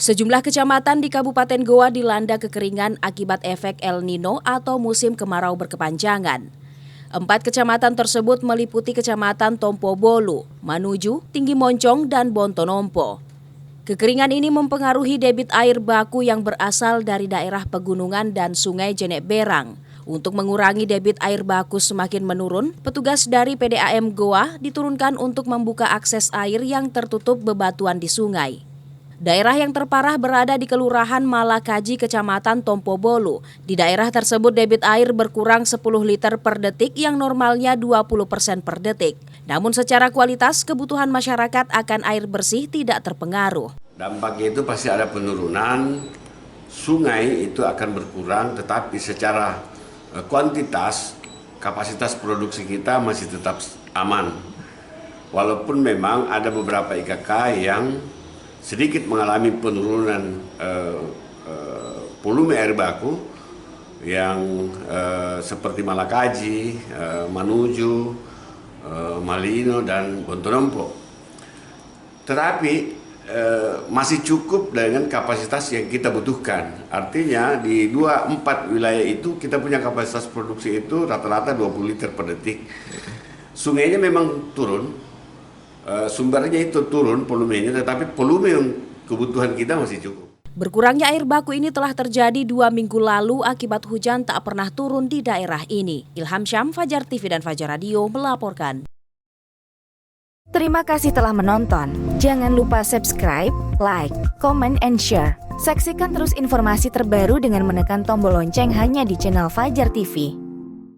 Sejumlah kecamatan di Kabupaten Goa dilanda kekeringan akibat efek El Nino atau musim kemarau berkepanjangan. 4 kecamatan tersebut meliputi Kecamatan Tompobolu, Manuju, Tinggi Moncong, dan Bontonompo. Kekeringan ini mempengaruhi debit air baku yang berasal dari daerah pegunungan dan Sungai Jenek Berang. Untuk mengurangi debit air baku semakin menurun, petugas dari PDAM Goa diturunkan untuk membuka akses air yang tertutup bebatuan di sungai. Daerah yang terparah berada di Kelurahan Malakaji, Kecamatan Tompobolu. Di daerah tersebut debit air berkurang 10 liter per detik yang normalnya 20% per detik. Namun secara kualitas kebutuhan masyarakat akan air bersih tidak terpengaruh. Dampaknya itu pasti ada penurunan, sungai itu akan berkurang, tetapi secara kuantitas kapasitas produksi kita masih tetap aman. Walaupun memang ada beberapa IKK yang sedikit mengalami penurunan volume air baku yang seperti Malakaji, Manuju, Malino, dan Bontonompo. Tetapi masih cukup dengan kapasitas yang kita butuhkan. Artinya di 4 wilayah itu kita punya kapasitas produksi itu rata-rata 20 liter per detik. Sungainya memang turun. Sumbernya itu turun volumenya, tetapi volume yang kebutuhan kita masih cukup. Berkurangnya air baku ini telah terjadi 2 minggu lalu akibat hujan tak pernah turun di daerah ini. Ilham Syam, Fajar TV dan Fajar Radio melaporkan. Terima kasih telah menonton. Jangan lupa subscribe, like, comment, and share. Saksikan terus informasi terbaru dengan menekan tombol lonceng hanya di channel Fajar TV.